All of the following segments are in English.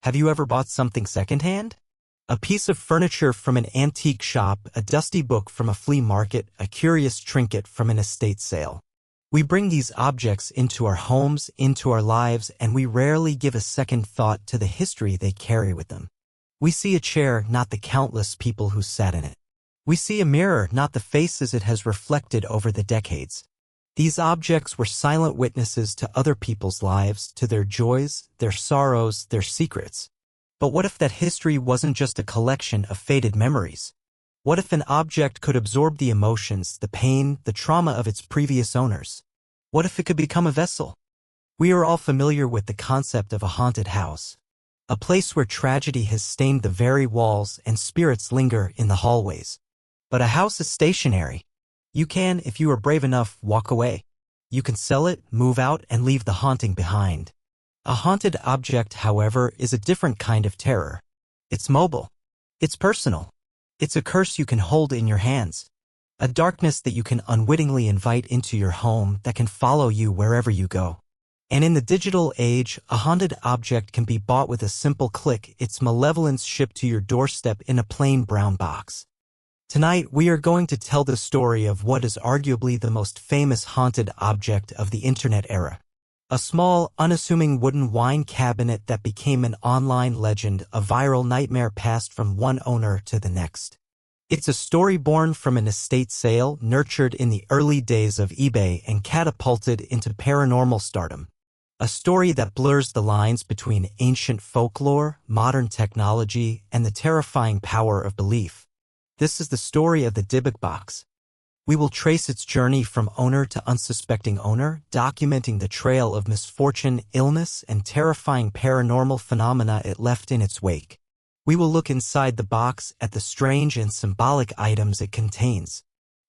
Have you ever bought something secondhand? A piece of furniture from an antique shop, a dusty book from a flea market, a curious trinket from an estate sale. We bring these objects into our homes, into our lives, and we rarely give a second thought to the history they carry with them. We see a chair, not the countless people who sat in it. We see a mirror, not the faces it has reflected over the decades. These objects were silent witnesses to other people's lives, to their joys, their sorrows, their secrets. But what if that history wasn't just a collection of faded memories? What if an object could absorb the emotions, the pain, the trauma of its previous owners? What if it could become a vessel? We are all familiar with the concept of a haunted house, a place where tragedy has stained the very walls and spirits linger in the hallways. But a house is stationary. You can, if you are brave enough, walk away. You can sell it, move out, and leave the haunting behind. A haunted object, however, is a different kind of terror. It's mobile. It's personal. It's a curse you can hold in your hands. A darkness that you can unwittingly invite into your home that can follow you wherever you go. And in the digital age, a haunted object can be bought with a simple click, its malevolence shipped to your doorstep in a plain brown box. Tonight, we are going to tell the story of what is arguably the most famous haunted object of the internet era. A small, unassuming wooden wine cabinet that became an online legend, a viral nightmare passed from one owner to the next. It's a story born from an estate sale, nurtured in the early days of eBay and catapulted into paranormal stardom. A story that blurs the lines between ancient folklore, modern technology, and the terrifying power of belief. This is the story of the Dybbuk box. We will trace its journey from owner to unsuspecting owner, documenting the trail of misfortune, illness, and terrifying paranormal phenomena it left in its wake. We will look inside the box at the strange and symbolic items it contains.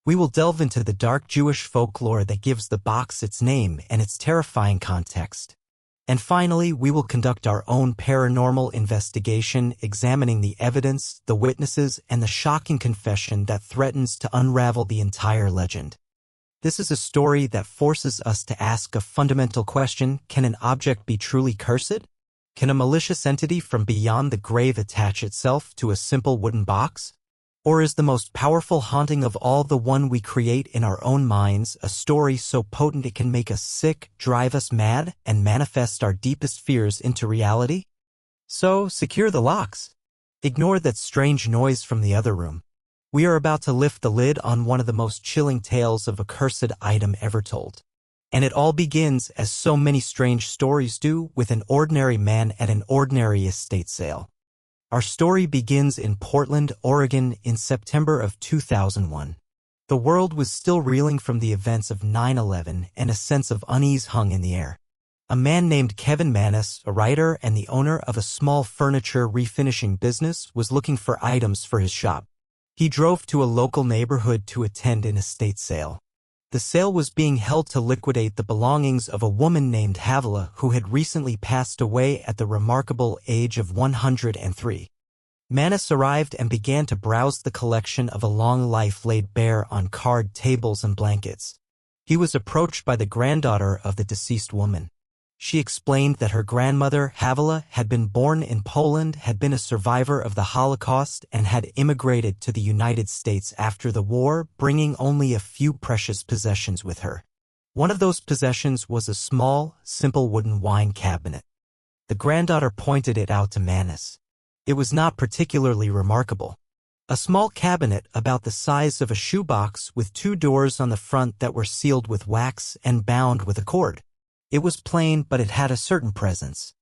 We will delve into the dark Jewish folklore that gives the box its name and its terrifying context. And finally, we will conduct our own paranormal investigation, examining the evidence, the witnesses, and the shocking confession that threatens to unravel the entire legend. This is a story that forces us to ask a fundamental question: can an object be truly cursed? Can a malicious entity from beyond the grave attach itself to a simple wooden box? Or is the most powerful haunting of all the one we create in our own minds, a story so potent it can make us sick, drive us mad, and manifest our deepest fears into reality? So, secure the locks. Ignore that strange noise from the other room. We are about to lift the lid on one of the most chilling tales of a cursed item ever told. And it all begins, as so many strange stories do, with an ordinary man at an ordinary estate sale. Our story begins in Portland, Oregon, in September of 2001. The world was still reeling from the events of 9/11, and a sense of unease hung in the air. A man named Kevin Manis, a writer and the owner of a small furniture refinishing business, was looking for items for his shop. He drove to a local neighborhood to attend an estate sale. The sale was being held to liquidate the belongings of a woman named Havila, who had recently passed away at the remarkable age of 103. Manis arrived and began to browse the collection of a long life laid bare on card tables and blankets. He was approached by the granddaughter of the deceased woman. She explained that her grandmother, Havila, had been born in Poland, had been a survivor of the Holocaust, and had immigrated to the United States after the war, bringing only a few precious possessions with her. One of those possessions was a small, simple wooden wine cabinet. The granddaughter pointed it out to Manis. It was not particularly remarkable. A small cabinet about the size of a shoebox with two doors on the front that were sealed with wax and bound with a cord. It was plain, but it had a certain presence.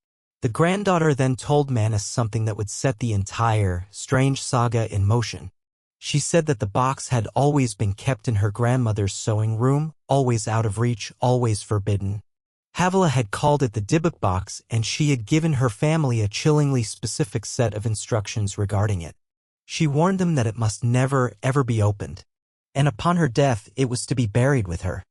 The granddaughter then told Manis something that would set the entire strange saga in motion. She said that the box had always been kept in her grandmother's sewing room, always out of reach, always forbidden. Havila had called it the Dybbuk box, and she had given her family a chillingly specific set of instructions regarding it. She warned them that it must never, ever be opened. And upon her death, it was to be buried with her.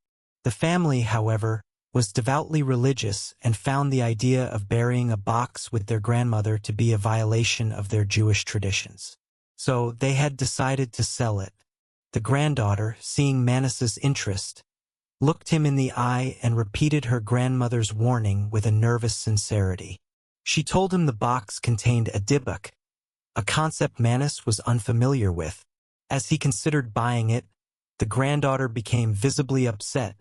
The family, however, was devoutly religious and found the idea of burying a box with their grandmother to be a violation of their Jewish traditions. So they had decided to sell it. The granddaughter, seeing Manis's interest, looked him in the eye and repeated her grandmother's warning with a nervous sincerity. She told him the box contained a Dybbuk, a concept Manus was unfamiliar with. As he considered buying it, the granddaughter became visibly upset,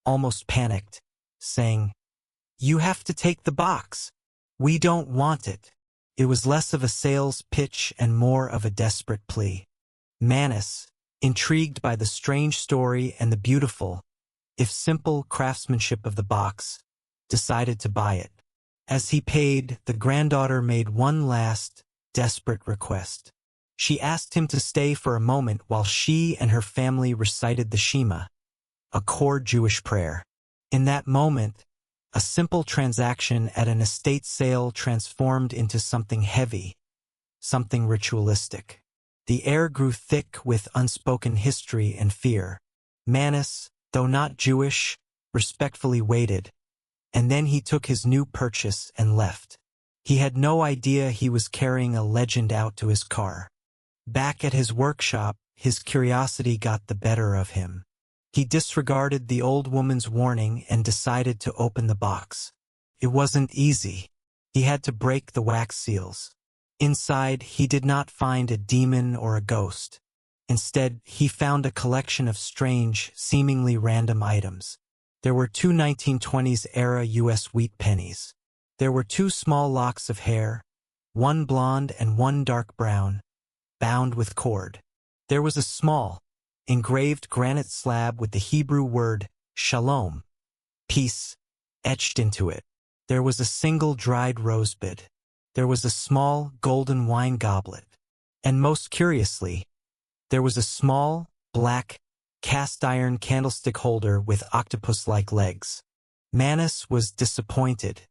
almost panicked, saying, "You have to take the box. We don't want it." It was less of a sales pitch and more of a desperate plea. Manus, intrigued by the strange story and the beautiful, if simple, craftsmanship of the box, decided to buy it. As he paid, the granddaughter made one last, desperate request. She asked him to stay for a moment while she and her family recited the Shema, a core Jewish prayer. In that moment, a simple transaction at an estate sale transformed into something heavy, something ritualistic. The air grew thick with unspoken history and fear. Manus, though not Jewish, respectfully waited, and then he took his new purchase and left. He had no idea he was carrying a legend out to his car. Back at his workshop, his curiosity got the better of him. He disregarded the old woman's warning and decided to open the box. It wasn't easy. He had to break the wax seals. Inside, he did not find a demon or a ghost. Instead, he found a collection of strange, seemingly random items. There were 2 1920s-era U.S. wheat pennies. There were 2 small locks of hair, one blonde and one dark brown, bound with cord. There was a small, engraved granite slab with the Hebrew word shalom, peace, etched into it. There was a single dried rosebud. There was a small golden wine goblet. And most curiously, there was a small, black, cast-iron candlestick holder with octopus-like legs. Manus was disappointed.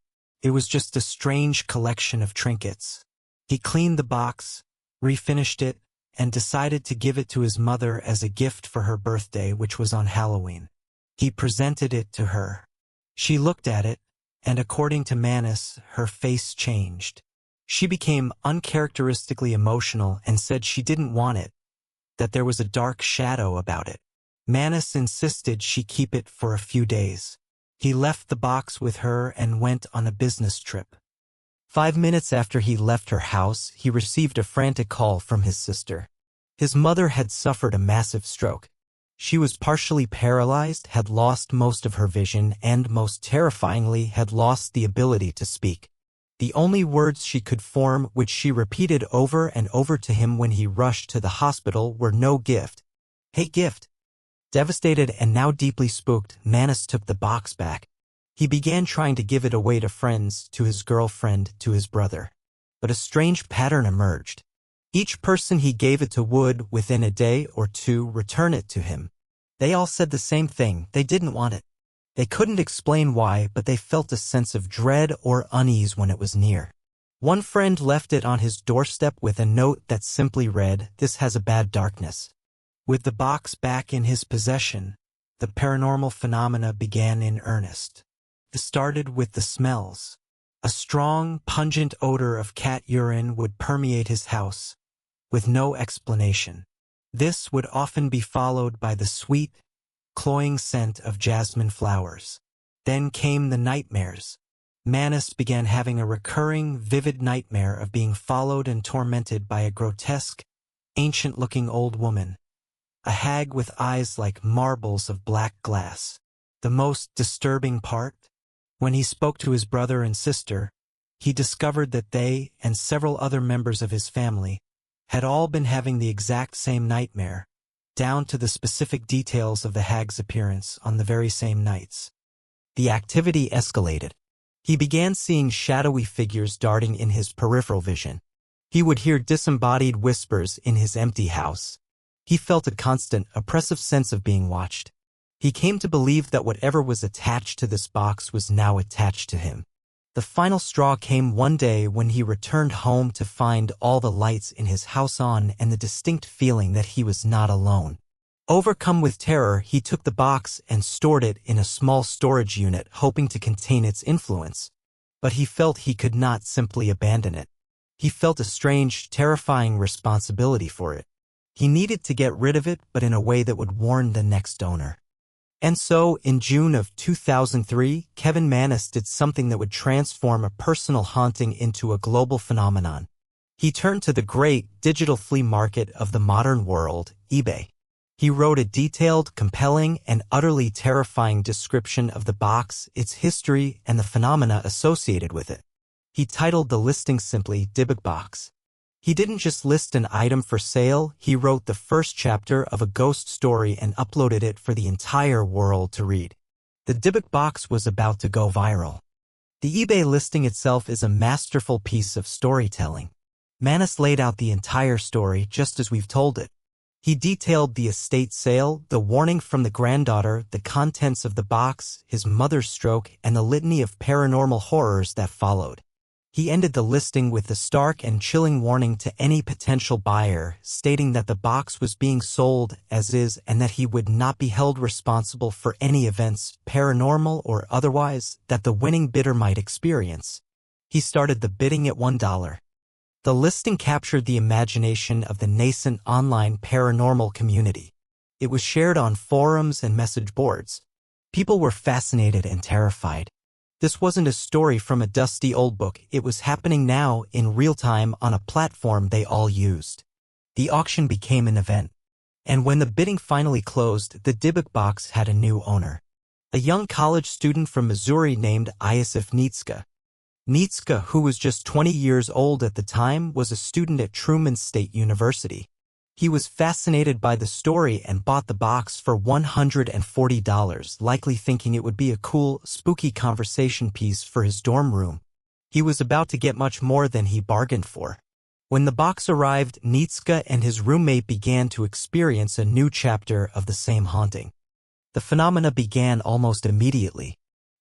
It was just a strange collection of trinkets. He cleaned the box, refinished it, and decided to give it to his mother as a gift for her birthday, which was on Halloween. He presented it to her. She looked at it, and according to Manus, her face changed. She became uncharacteristically emotional and said she didn't want it, that there was a dark shadow about it. Manus insisted she keep it for a few days. He left the box with her and went on a business trip. 5 minutes after he left her house, he received a frantic call from his sister. His mother had suffered a massive stroke. She was partially paralyzed, had lost most of her vision, and most terrifyingly, had lost the ability to speak. The only words she could form, which she repeated over and over to him when he rushed to the hospital, were "No gift. Hey, gift." Devastated and now deeply spooked, Manus took the box back. He began trying to give it away to friends, to his girlfriend, to his brother. But a strange pattern emerged. Each person he gave it to would, within a day or two, return it to him. They all said the same thing: they didn't want it. They couldn't explain why, but they felt a sense of dread or unease when it was near. One friend left it on his doorstep with a note that simply read, "This has a bad darkness." With the box back in his possession, the paranormal phenomena began in earnest. It started with the smells. A strong, pungent odor of cat urine would permeate his house, with no explanation. This would often be followed by the sweet, cloying scent of jasmine flowers. Then came the nightmares. Manus began having a recurring, vivid nightmare of being followed and tormented by a grotesque, ancient-looking old woman, a hag with eyes like marbles of black glass. The most disturbing part? When he spoke to his brother and sister, he discovered that they and several other members of his family had all been having the exact same nightmare, down to the specific details of the hag's appearance on the very same nights. The activity escalated. He began seeing shadowy figures darting in his peripheral vision. He would hear disembodied whispers in his empty house. He felt a constant, oppressive sense of being watched. He came to believe that whatever was attached to this box was now attached to him. The final straw came one day when he returned home to find all the lights in his house on and the distinct feeling that he was not alone. Overcome with terror, he took the box and stored it in a small storage unit, hoping to contain its influence. But he felt he could not simply abandon it. He felt a strange, terrifying responsibility for it. He needed to get rid of it, but in a way that would warn the next owner. And so, in June of 2003, Kevin Manis did something that would transform a personal haunting into a global phenomenon. He turned to the great digital flea market of the modern world, eBay. He wrote a detailed, compelling, and utterly terrifying description of the box, its history, and the phenomena associated with it. He titled the listing simply Dybbuk box. He didn't just list an item for sale, he wrote the first chapter of a ghost story and uploaded it for the entire world to read. The Dybbuk box was about to go viral. The eBay listing itself is a masterful piece of storytelling. Manis laid out the entire story just as we've told it. He detailed the estate sale, the warning from the granddaughter, the contents of the box, his mother's stroke, and the litany of paranormal horrors that followed. He ended the listing with a stark and chilling warning to any potential buyer, stating that the box was being sold as is and that he would not be held responsible for any events, paranormal or otherwise, that the winning bidder might experience. He started the bidding at $1. The listing captured the imagination of the nascent online paranormal community. It was shared on forums and message boards. People were fascinated and terrified. This wasn't a story from a dusty old book, it was happening now in real time on a platform they all used. The auction became an event. And when the bidding finally closed, the Dybbuk box had a new owner. A young college student from Missouri named Iosif Nitska. Nitska, who was just 20 years old at the time, was a student at Truman State University. He was fascinated by the story and bought the box for $140, likely thinking it would be a cool, spooky conversation piece for his dorm room. He was about to get much more than he bargained for. When the box arrived, Nitska and his roommate began to experience a new chapter of the same haunting. The phenomena began almost immediately.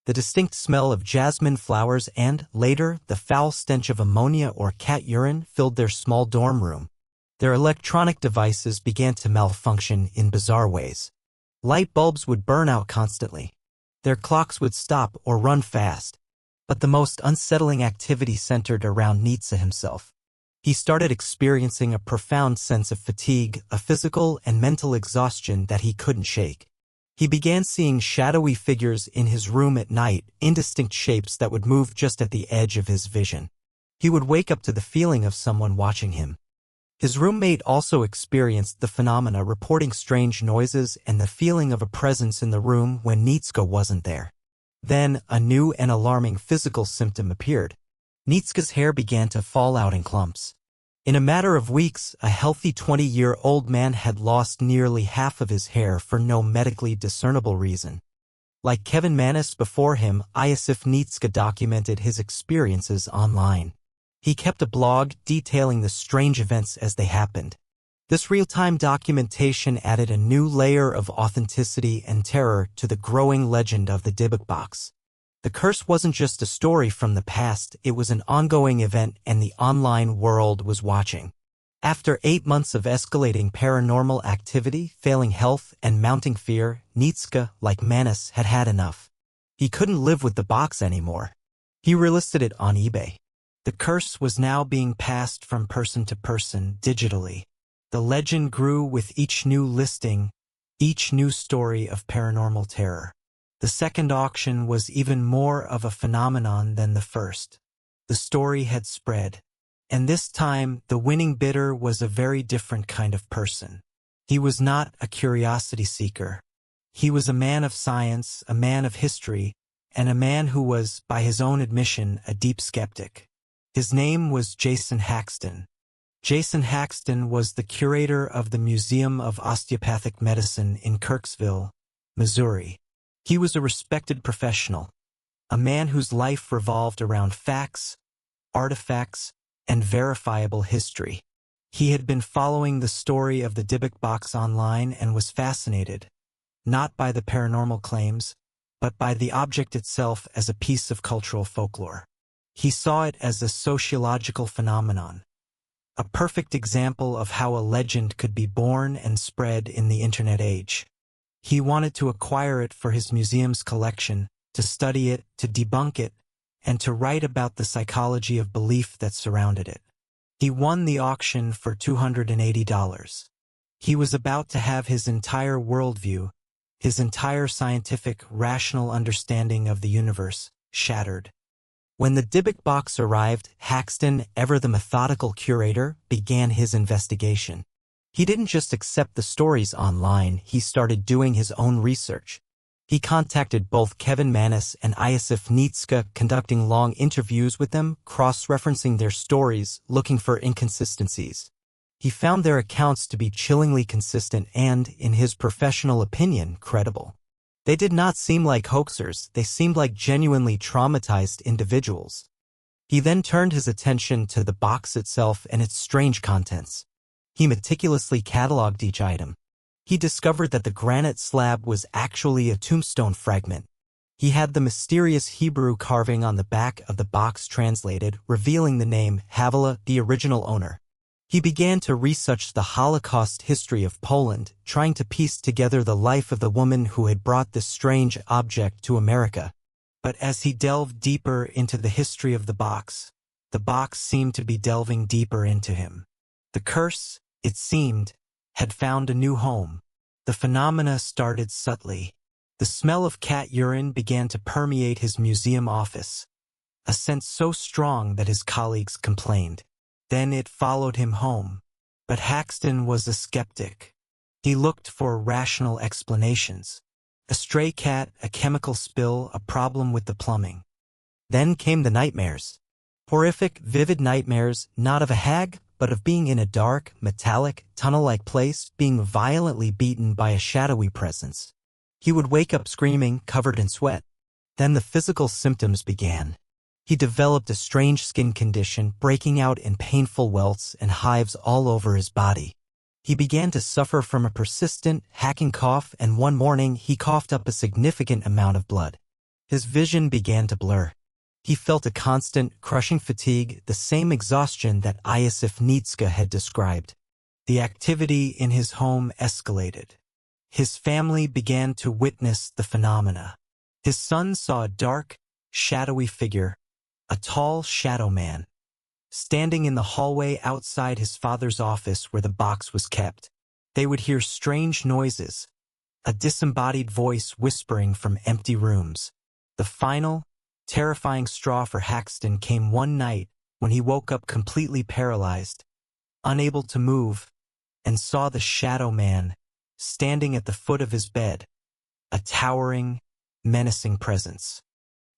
The distinct smell of jasmine flowers and, later, the foul stench of ammonia or cat urine filled their small dorm room. Their electronic devices began to malfunction in bizarre ways. Light bulbs would burn out constantly. Their clocks would stop or run fast. But the most unsettling activity centered around Nietzsche himself. He started experiencing a profound sense of fatigue, a physical and mental exhaustion that he couldn't shake. He began seeing shadowy figures in his room at night, indistinct shapes that would move just at the edge of his vision. He would wake up to the feeling of someone watching him. His roommate also experienced the phenomena, reporting strange noises and the feeling of a presence in the room when Nitska wasn't there. Then, a new and alarming physical symptom appeared. Nitska's hair began to fall out in clumps. In a matter of weeks, a healthy 20-year-old man had lost nearly half of his hair for no medically discernible reason. Like Kevin Manis before him, Iosif Nitska documented his experiences online. He kept a blog detailing the strange events as they happened. This real-time documentation added a new layer of authenticity and terror to the growing legend of the Dybbuk box. The curse wasn't just a story from the past, it was an ongoing event and the online world was watching. After 8 months of escalating paranormal activity, failing health, and mounting fear, Nitska, like Manis, had had enough. He couldn't live with the box anymore. He relisted it on eBay. The curse was now being passed from person to person digitally. The legend grew with each new listing, each new story of paranormal terror. The second auction was even more of a phenomenon than the first. The story had spread. And this time, the winning bidder was a very different kind of person. He was not a curiosity seeker. He was a man of science, a man of history, and a man who was, by his own admission, a deep skeptic. His name was Jason Haxton. Jason Haxton was the curator of the Museum of Osteopathic Medicine in Kirksville, Missouri. He was a respected professional, a man whose life revolved around facts, artifacts, and verifiable history. He had been following the story of the Dybbuk box online and was fascinated, not by the paranormal claims, but by the object itself as a piece of cultural folklore. He saw it as a sociological phenomenon, a perfect example of how a legend could be born and spread in the internet age. He wanted to acquire it for his museum's collection, to study it, to debunk it, and to write about the psychology of belief that surrounded it. He won the auction for $280. He was about to have his entire worldview, his entire scientific, rational understanding of the universe shattered. When the Dybbuk box arrived, Haxton, ever the methodical curator, began his investigation. He didn't just accept the stories online, he started doing his own research. He contacted both Kevin Manis and Iosif Nitska, conducting long interviews with them, cross-referencing their stories, looking for inconsistencies. He found their accounts to be chillingly consistent and, in his professional opinion, credible. They did not seem like hoaxers, they seemed like genuinely traumatized individuals. He then turned his attention to the box itself and its strange contents. He meticulously cataloged each item. He discovered that the granite slab was actually a tombstone fragment. He had the mysterious Hebrew carving on the back of the box translated, revealing the name Havilah, the original owner. He began to research the Holocaust history of Poland, trying to piece together the life of the woman who had brought this strange object to America. But as he delved deeper into the history of the box seemed to be delving deeper into him. The curse, it seemed, had found a new home. The phenomena started subtly. The smell of cat urine began to permeate his museum office, a scent so strong that his colleagues complained. Then it followed him home. But Haxton was a skeptic. He looked for rational explanations. A stray cat, a chemical spill, a problem with the plumbing. Then came the nightmares. Horrific, vivid nightmares, not of a hag, but of being in a dark, metallic, tunnel-like place, being violently beaten by a shadowy presence. He would wake up screaming, covered in sweat. Then the physical symptoms began. He developed a strange skin condition, breaking out in painful welts and hives all over his body. He began to suffer from a persistent, hacking cough, and one morning he coughed up a significant amount of blood. His vision began to blur. He felt a constant, crushing fatigue, the same exhaustion that Iosif Nitska had described. The activity in his home escalated. His family began to witness the phenomena. His son saw a dark, shadowy figure, a tall shadow man, standing in the hallway outside his father's office where the box was kept. They would hear strange noises, a disembodied voice whispering from empty rooms. The final, terrifying straw for Haxton came one night when he woke up completely paralyzed, unable to move, and saw the shadow man standing at the foot of his bed, a towering, menacing presence.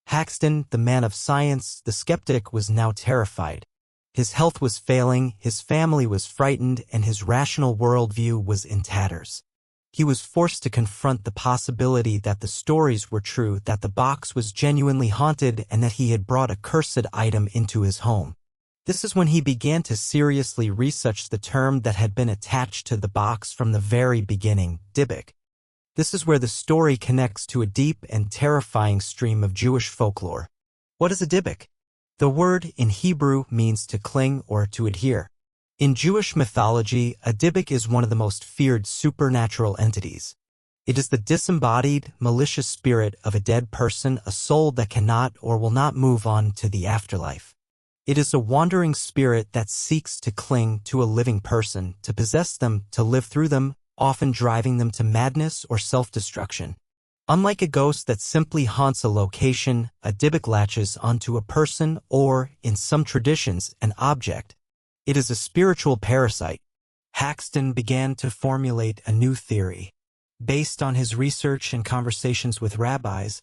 Haxton, the man of science, the skeptic, was now terrified. His health was failing, his family was frightened, and his rational worldview was in tatters. He was forced to confront the possibility that the stories were true, that the box was genuinely haunted, and that he had brought a cursed item into his home. This is when he began to seriously research the term that had been attached to the box from the very beginning, Dybbuk. This is where the story connects to a deep and terrifying stream of Jewish folklore. What is a Dybbuk? The word in Hebrew means to cling or to adhere. In Jewish mythology, a Dybbuk is one of the most feared supernatural entities. It is the disembodied, malicious spirit of a dead person, a soul that cannot or will not move on to the afterlife. It is a wandering spirit that seeks to cling to a living person, to possess them, to live through them, often driving them to madness or self-destruction. Unlike a ghost that simply haunts a location, a Dybbuk latches onto a person or, in some traditions, an object. It is a spiritual parasite. Haxton began to formulate a new theory. Based on his research and conversations with rabbis,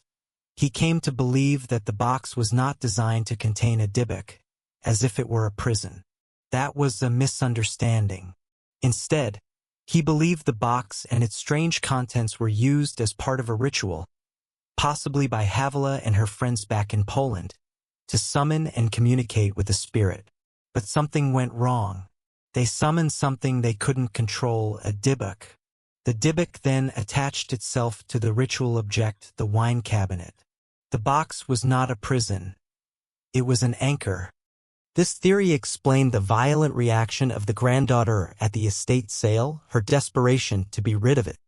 he came to believe that the box was not designed to contain a Dybbuk, as if it were a prison. That was a misunderstanding. Instead, he believed the box and its strange contents were used as part of a ritual, possibly by Havilah and her friends back in Poland, to summon and communicate with the spirit. But something went wrong. They summoned something they couldn't control, a Dybbuk. The Dybbuk then attached itself to the ritual object, the wine cabinet. The box was not a prison. It was an anchor. This theory explained the violent reaction of the granddaughter at the estate sale, her desperation to be rid of it.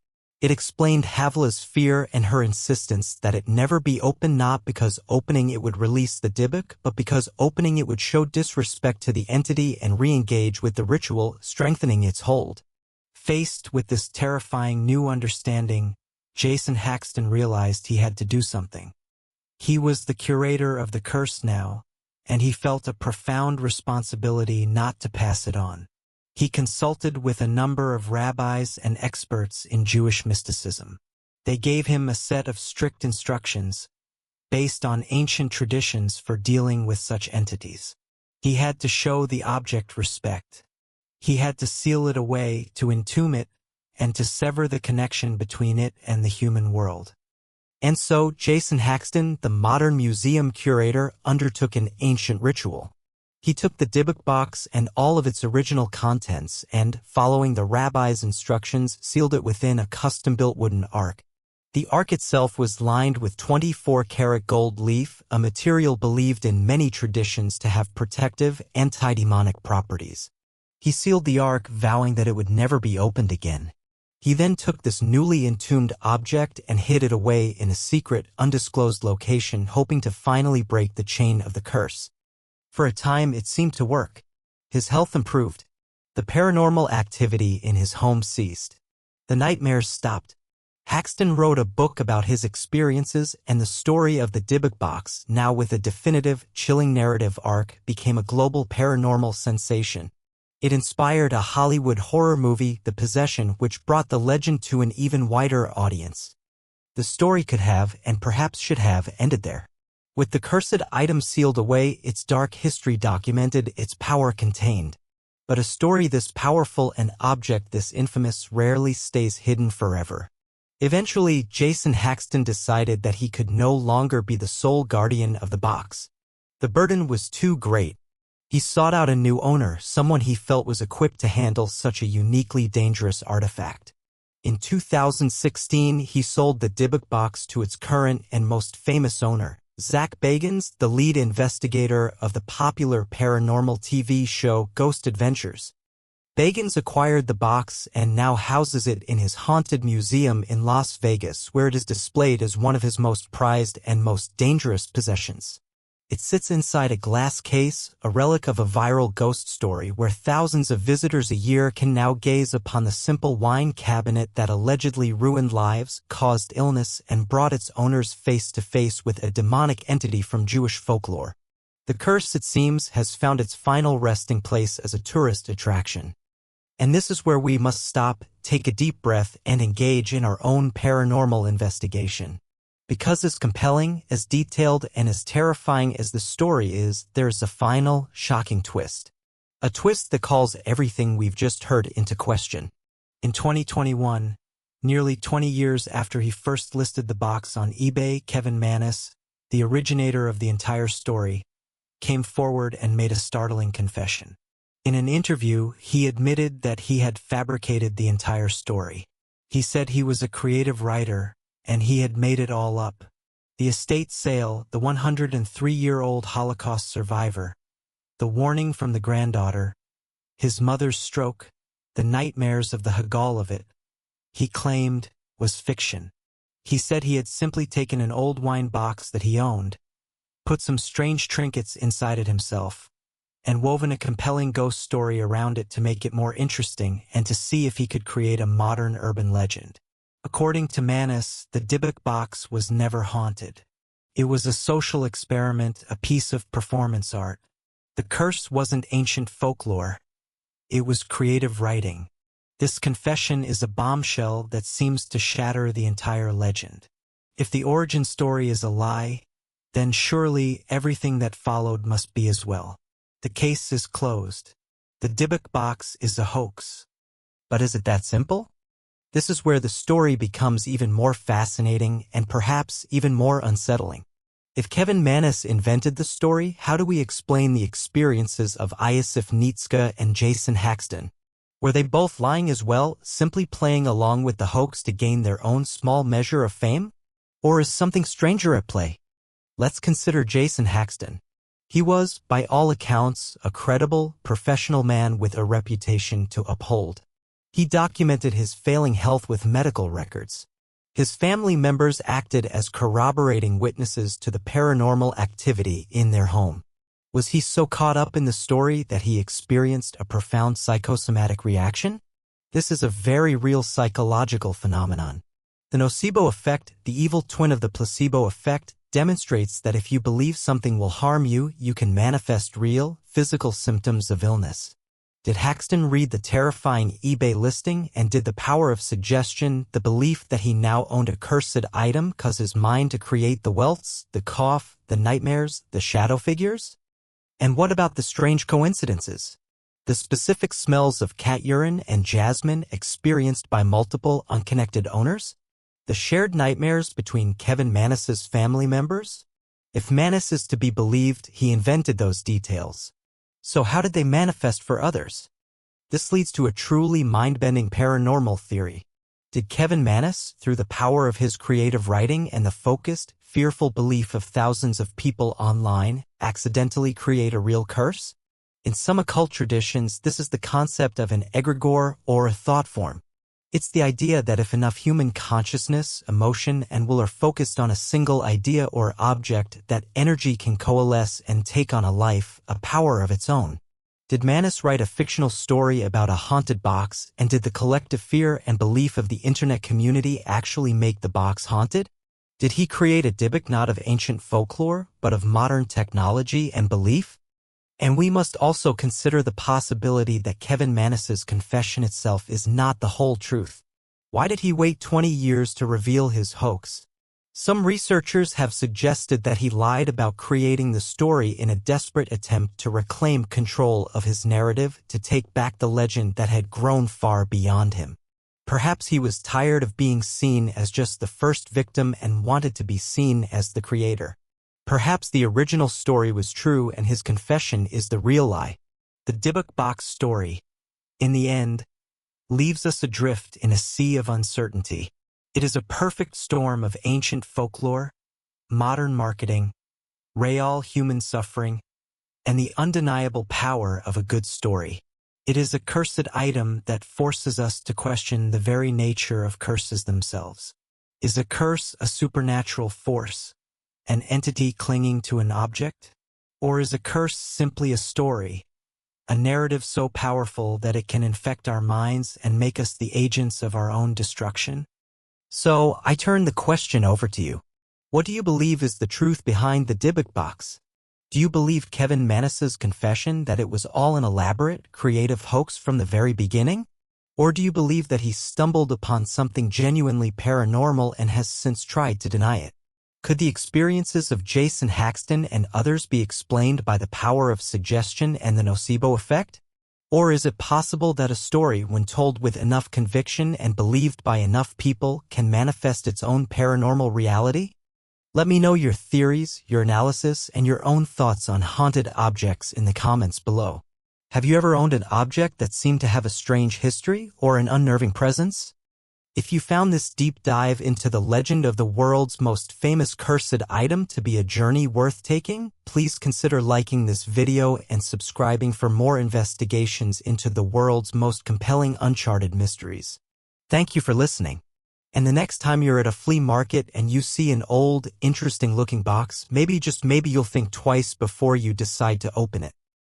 It explained Havilah's fear and her insistence that it never be opened, not because opening it would release the Dybbuk, but because opening it would show disrespect to the entity and re-engage with the ritual, strengthening its hold. Faced with this terrifying new understanding, Jason Haxton realized he had to do something. He was the curator of the curse now, and he felt a profound responsibility not to pass it on. He consulted with a number of rabbis and experts in Jewish mysticism. They gave him a set of strict instructions based on ancient traditions for dealing with such entities. He had to show the object respect. He had to seal it away, to entomb it, and to sever the connection between it and the human world. And so Jason Haxton, the modern museum curator, undertook an ancient ritual. He took the Dybbuk box and all of its original contents and, following the rabbi's instructions, sealed it within a custom-built wooden ark. The ark itself was lined with 24-karat gold leaf, a material believed in many traditions to have protective, anti-demonic properties. He sealed the ark, vowing that it would never be opened again. He then took this newly entombed object and hid it away in a secret, undisclosed location, hoping to finally break the chain of the curse. For a time, it seemed to work. His health improved. The paranormal activity in his home ceased. The nightmares stopped. Haxton wrote a book about his experiences, and the story of the Dybbuk box, now with a definitive, chilling narrative arc, became a global paranormal sensation. It inspired a Hollywood horror movie, The Possession, which brought the legend to an even wider audience. The story could have, and perhaps should have, ended there. With the cursed item sealed away, its dark history documented, its power contained. But a story this powerful, an object this infamous, rarely stays hidden forever. Eventually, Jason Haxton decided that he could no longer be the sole guardian of the box. The burden was too great. He sought out a new owner, someone he felt was equipped to handle such a uniquely dangerous artifact. In 2016, he sold the Dybbuk box to its current and most famous owner, Zach Bagans, the lead investigator of the popular paranormal TV show Ghost Adventures. Bagans acquired the box and now houses it in his haunted museum in Las Vegas, where it is displayed as one of his most prized and most dangerous possessions. It sits inside a glass case, a relic of a viral ghost story where thousands of visitors a year can now gaze upon the simple wine cabinet that allegedly ruined lives, caused illness, and brought its owners face to face with a demonic entity from Jewish folklore. The curse, it seems, has found its final resting place as a tourist attraction. And this is where we must stop, take a deep breath, and engage in our own paranormal investigation. Because as compelling, as detailed, and as terrifying as the story is, there's a final, shocking twist. A twist that calls everything we've just heard into question. In 2021, nearly 20 years after he first listed the box on eBay, Kevin Mannis, the originator of the entire story, came forward and made a startling confession. In an interview, he admitted that he had fabricated the entire story. He said he was a creative writer, and he had made it all up. The estate sale, the 103-year-old Holocaust survivor, the warning from the granddaughter, his mother's stroke, the nightmares of the Hagal of it, he claimed, was fiction. He said he had simply taken an old wine box that he owned, put some strange trinkets inside it himself, and woven a compelling ghost story around it to make it more interesting and to see if he could create a modern urban legend. According to Mannis, the Dybbuk box was never haunted. It was a social experiment, a piece of performance art. The curse wasn't ancient folklore. It was creative writing. This confession is a bombshell that seems to shatter the entire legend. If the origin story is a lie, then surely everything that followed must be as well. The case is closed. The Dybbuk box is a hoax. But is it that simple? This is where the story becomes even more fascinating and perhaps even more unsettling. If Kevin Mannis invented the story, how do we explain the experiences of Iosif Nietzsche and Jason Haxton? Were they both lying as well, simply playing along with the hoax to gain their own small measure of fame? Or is something stranger at play? Let's consider Jason Haxton. He was, by all accounts, a credible, professional man with a reputation to uphold. He documented his failing health with medical records. His family members acted as corroborating witnesses to the paranormal activity in their home. Was he so caught up in the story that he experienced a profound psychosomatic reaction? This is a very real psychological phenomenon. The nocebo effect, the evil twin of the placebo effect, demonstrates that if you believe something will harm you, you can manifest real, physical symptoms of illness. Did Haxton read the terrifying eBay listing, and did the power of suggestion, the belief that he now owned a cursed item, cause his mind to create the welts, the cough, the nightmares, the shadow figures? And what about the strange coincidences? The specific smells of cat urine and jasmine experienced by multiple unconnected owners? The shared nightmares between Kevin Manus's family members? If Manus is to be believed, he invented those details. So how did they manifest for others? This leads to a truly mind-bending paranormal theory. Did Kevin Manus, through the power of his creative writing and the focused, fearful belief of thousands of people online, accidentally create a real curse? In some occult traditions, this is the concept of an egregore or a thought form. It's the idea that if enough human consciousness, emotion, and will are focused on a single idea or object, that energy can coalesce and take on a life, a power of its own. Did Manus write a fictional story about a haunted box, and did the collective fear and belief of the internet community actually make the box haunted? Did he create a Dybbuk not of ancient folklore, but of modern technology and belief? And we must also consider the possibility that Kevin Manus's confession itself is not the whole truth. Why did he wait 20 years to reveal his hoax? Some researchers have suggested that he lied about creating the story in a desperate attempt to reclaim control of his narrative, to take back the legend that had grown far beyond him. Perhaps he was tired of being seen as just the first victim and wanted to be seen as the creator. Perhaps the original story was true and his confession is the real lie. The Dybbuk box story, in the end, leaves us adrift in a sea of uncertainty. It is a perfect storm of ancient folklore, modern marketing, real human suffering, and the undeniable power of a good story. It is a cursed item that forces us to question the very nature of curses themselves. Is a curse a supernatural force? An entity clinging to an object? Or is a curse simply a story, a narrative so powerful that it can infect our minds and make us the agents of our own destruction? So, I turn the question over to you. What do you believe is the truth behind the Dybbuk box? Do you believe Kevin Manus's confession that it was all an elaborate, creative hoax from the very beginning? Or do you believe that he stumbled upon something genuinely paranormal and has since tried to deny it? Could the experiences of Jason Haxton and others be explained by the power of suggestion and the nocebo effect? Or is it possible that a story, when told with enough conviction and believed by enough people, can manifest its own paranormal reality? Let me know your theories, your analysis, and your own thoughts on haunted objects in the comments below. Have you ever owned an object that seemed to have a strange history or an unnerving presence? If you found this deep dive into the legend of the world's most famous cursed item to be a journey worth taking, please consider liking this video and subscribing for more investigations into the world's most compelling uncharted mysteries. Thank you for listening. And the next time you're at a flea market and you see an old, interesting-looking box, maybe just maybe you'll think twice before you decide to open it.